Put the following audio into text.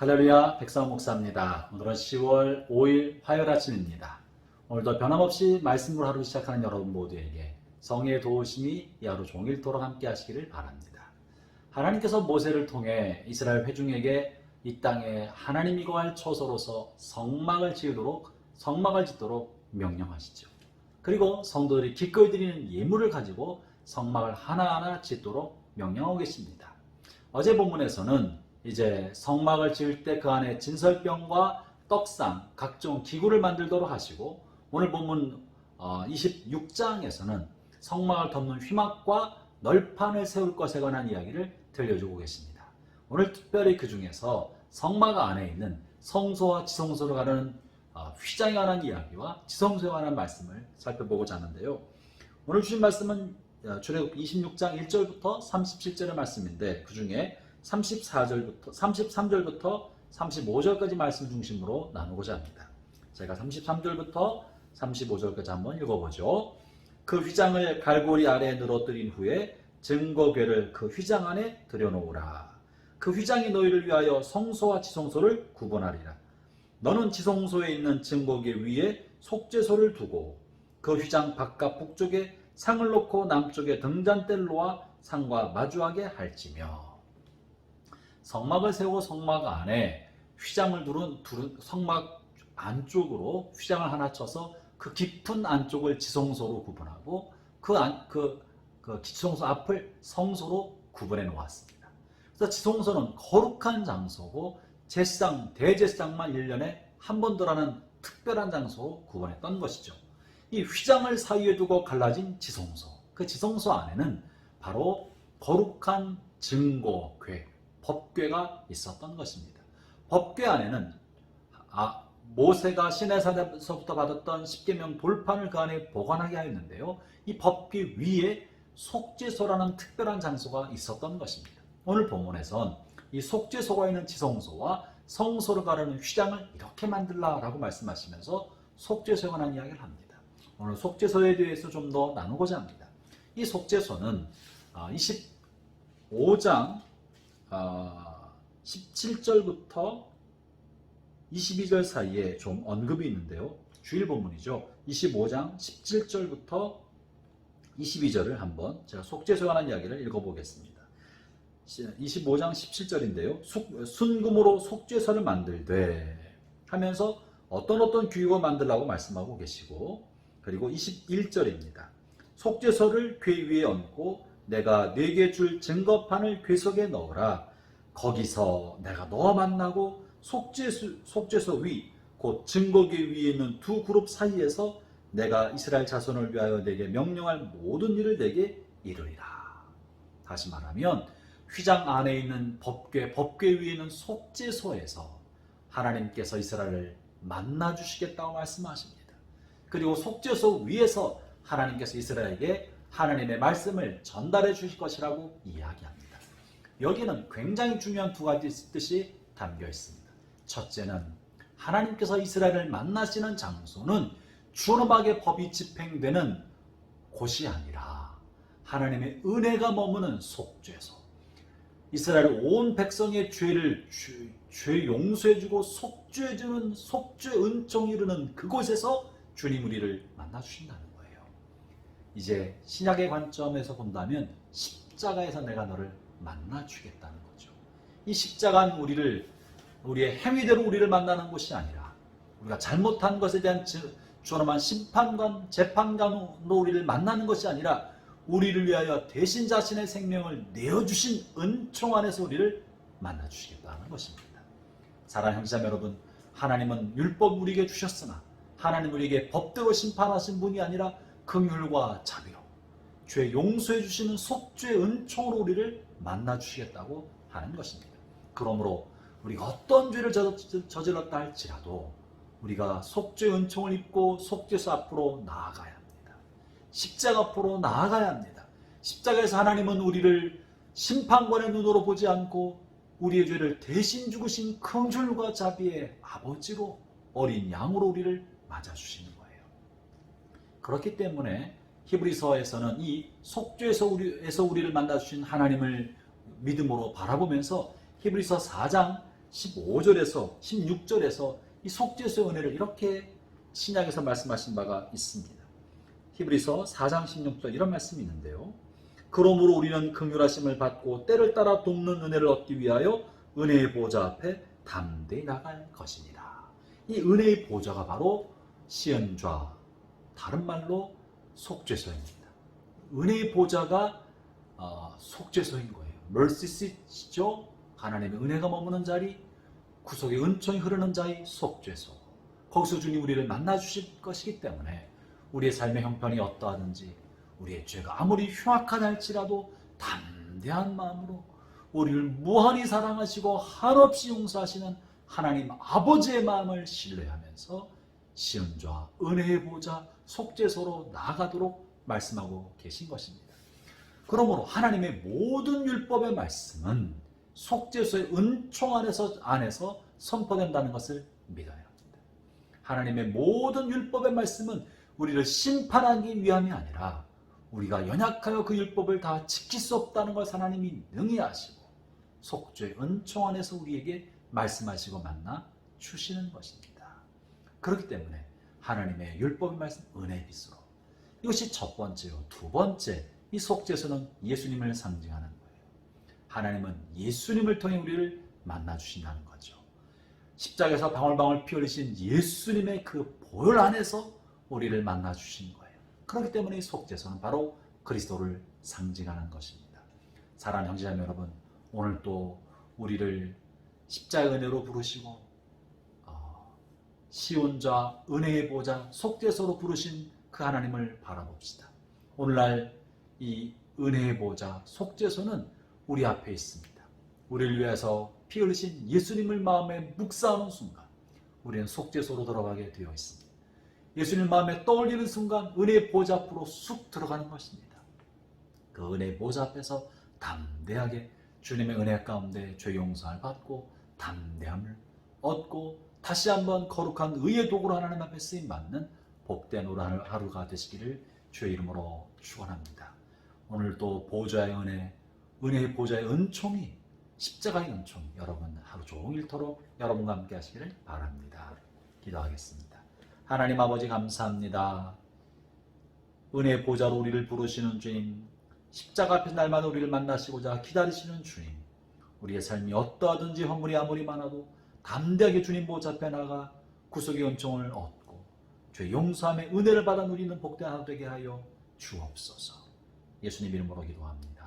할렐루야, 백사원 목사입니다. 오늘은 10월 5일 화요일 아침입니다. 오늘도 변함없이 말씀으로 하루 시작하는 여러분 모두에게 성의 도우심이 이 하루 종일토록 함께 하시기를 바랍니다. 하나님께서 모세를 통해 이스라엘 회중에게 이 땅에 하나님이 거할 처소로서 성막을 짓도록 명령하시죠. 그리고 성도들이 기꺼이 드리는 예물을 가지고 성막을 하나하나 짓도록 명령하고 계십니다. 어제 본문에서는 이제 성막을 지을 때 그 안에 진설병과 떡상, 각종 기구를 만들도록 하시고, 오늘 본문 26장에서는 성막을 덮는 휘막과 널판을 세울 것에 관한 이야기를 들려주고 계십니다. 오늘 특별히 그 중에서 성막 안에 있는 성소와 지성소로 가는 휘장에 관한 이야기와 지성소에 관한 말씀을 살펴보고자 하는데요. 오늘 주신 말씀은 출애굽기 26장 1절부터 37절의 말씀인데, 그 중에 33절부터 35절까지 말씀 중심으로 나누고자 합니다. 제가 33절부터 35절까지 한번 읽어보죠. 그 휘장을 갈고리 아래에 늘어뜨린 후에 증거궤를 그 휘장 안에 들여놓으라. 그 휘장이 너희를 위하여 성소와 지성소를 구분하리라. 너는 지성소에 있는 증거궤 위에 속죄소를 두고 그 휘장 바깥 북쪽에 상을 놓고 남쪽에 등잔대를 놓아 상과 마주하게 할지며, 성막을 세우고 성막 안에 휘장을 두른 성막 안쪽으로 휘장을 하나 쳐서 그 깊은 안쪽을 지성소로 구분하고 그 지성소 앞을 성소로 구분해 놓았습니다. 그래서 지성소는 거룩한 장소고 제사장, 대제사장만 1년에 한 번 들어가는 특별한 장소로 구분했던 것이죠. 이 휘장을 사이에 두고 갈라진 지성소, 그 지성소 안에는 바로 거룩한 증거궤, 법궤가 있었던 것입니다. 법궤 안에는 모세가 시내산에서부터 받았던 십계명 돌판을 그 안에 보관하게 하였는데요. 이 법궤 위에 속죄소라는 특별한 장소가 있었던 것입니다. 오늘 본문에선 이 속죄소가 있는 지성소와 성소를 가르는 휘장을 이렇게 만들라라고 말씀하시면서 속죄소에 관한 이야기를 합니다. 오늘 속죄소에 대해서 좀 더 나누고자 합니다. 이 속죄소는 25장 17절부터 22절 사이에 좀 언급이 있는데요. 주일 본문이죠. 25장 17절부터 22절을 한번 제가 속죄소에 관한 이야기를 읽어보겠습니다. 25장 17절인데요. 순금으로 속죄소를 만들되 하면서 어떤 규격을 만들라고 말씀하고 계시고, 그리고 21절입니다. 속죄소를 궤 위에 얹고 내가 네게 줄 증거판을 궤 속에 넣으라. 거기서 내가 너와 만나고 속죄소 위 곧 증거궤 위에 있는 두 그룹 사이에서 내가 이스라엘 자손을 위하여 내게 명령할 모든 일을 내게 이르리라. 다시 말하면 휘장 안에 있는 법궤 위에 있는 속죄소에서 하나님께서 이스라엘을 만나 주시겠다고 말씀하십니다. 그리고 속죄소 위에서 하나님께서 이스라엘에게 하나님의 말씀을 전달해 주실 것이라고 이야기합니다. 여기는 굉장히 중요한 두 가지 뜻이 담겨 있습니다. 첫째는 하나님께서 이스라엘을 만나시는 장소는 준엄하게 법이 집행되는 곳이 아니라 하나님의 은혜가 머무는 속죄소, 이스라엘 온 백성의 죄 용서해주고 속죄해주는 속죄 은총이 이르는 그곳에서 주님 우리를 만나주신다는 거예요. 이제 신약의 관점에서 본다면 십자가에서 내가 너를 만나주겠다는 거죠. 이 십자가는 우리의 행위대로 우리를 만나는 것이 아니라 우리가 잘못한 것에 대한 준엄한 심판관, 재판관으로 우리를 만나는 것이 아니라 우리를 위하여 대신 자신의 생명을 내어주신 은총 안에서 우리를 만나주시겠다는 것입니다. 사랑하는 형제자매 여러분, 하나님은 율법 우리에게 주셨으나 하나님 우리에게 법대로 심판하신 분이 아니라 긍휼과 자비로 죄 용서해 주시는 속죄 은총으로 우리를 만나 주시겠다고 하는 것입니다. 그러므로 우리가 어떤 죄를 저질렀다 할지라도 우리가 속죄 은총을 입고 속죄소 앞으로 나아가야 합니다. 십자가 앞으로 나아가야 합니다. 십자가에서 하나님은 우리를 심판관의 눈으로 보지 않고 우리의 죄를 대신 죽으신 긍휼과 자비의 아버지로 어린 양으로 우리를 맞아주시는 거예요. 그렇기 때문에 히브리서에서는 이 속죄에서 우리를 만나주신 하나님을 믿음으로 바라보면서 히브리서 4장 15절에서 16절에서 이 속죄소의 은혜를 이렇게 신약에서 말씀하신 바가 있습니다. 히브리서 4장 16절 이런 말씀이 있는데요. 그러므로 우리는 긍휼하심을 받고 때를 따라 돕는 은혜를 얻기 위하여 은혜의 보좌 앞에 담대히 나갈 것이니라. 이 은혜의 보좌가 바로 시은좌, 다른 말로 속죄소입니다. 은혜의 보좌가 속죄소인 거예요. mercy seat이죠. 하나님의 은혜가 머무는 자리, 구속의 은총이 흐르는 자리, 속죄소. 거기서 주님 우리를 만나 주실 것이기 때문에 우리의 삶의 형편이 어떠하든지 우리의 죄가 아무리 흉악하다 할지라도 담대한 마음으로 우리를 무한히 사랑하시고 한없이 용서하시는 하나님 아버지의 마음을 신뢰하면서 시은좌, 은혜의 보좌, 속죄소로 나아가도록 말씀하고 계신 것입니다. 그러므로 하나님의 모든 율법의 말씀은 속죄소의 은총 안에서 선포된다는 것을 믿어야 합니다. 하나님의 모든 율법의 말씀은 우리를 심판하기 위함이 아니라 우리가 연약하여 그 율법을 다 지킬 수 없다는 것을 하나님이 능히 아시고 속죄의 은총 안에서 우리에게 말씀하시고 만나 주시는 것입니다. 그렇기 때문에 하나님의 율법의 말씀 은혜의 빛으로 이것이 첫 번째요. 두 번째, 이 속죄소는 예수님을 상징하는 거예요. 하나님은 예수님을 통해 우리를 만나 주신다는 거죠. 십자가에서 방울방울 피 흘리신 예수님의 그 보혈 안에서 우리를 만나 주신 거예요. 그렇기 때문에 이 속죄소는 바로 그리스도를 상징하는 것입니다. 사랑하는 형제자매 여러분, 오늘 또 우리를 십자가의 은혜로 부르시고 시온자, 은혜의 보좌, 속죄소로 부르신 그 하나님을 바라봅시다. 오늘날 이 은혜의 보좌, 속죄소는 우리 앞에 있습니다. 우리를 위해서 피 흘리신 예수님을 마음에 묵상하는 순간 우리는 속죄소로 들어가게 되어 있습니다. 예수님 마음에 떠올리는 순간 은혜의 보좌 앞으로 쑥 들어가는 것입니다. 그 은혜의 보좌 앞에서 담대하게 주님의 은혜 가운데 죄 용서를 받고 담대함을 얻고 다시 한번 거룩한 의의 도구로 하나님 앞에 쓰임받는 복된 하루가 되시기를 주의 이름으로 축원합니다. 오늘도 보좌의 은혜, 은혜의 보좌의 은총이, 십자가의 은총이 여러분 하루 종일토록 여러분과 함께 하시기를 바랍니다. 기도하겠습니다. 하나님 아버지 감사합니다. 은혜의 보좌로 우리를 부르시는 주님, 십자가 앞에 날마다 우리를 만나시고자 기다리시는 주님, 우리의 삶이 어떠하든지 허물이 아무리 많아도 담대하게 주님 보좌 앞에 나가 구속의 은총을 얻고 죄 용서함의 은혜를 받아 누리는 복된 하루 되게 하여 주옵소서. 예수님 이름으로 기도합니다.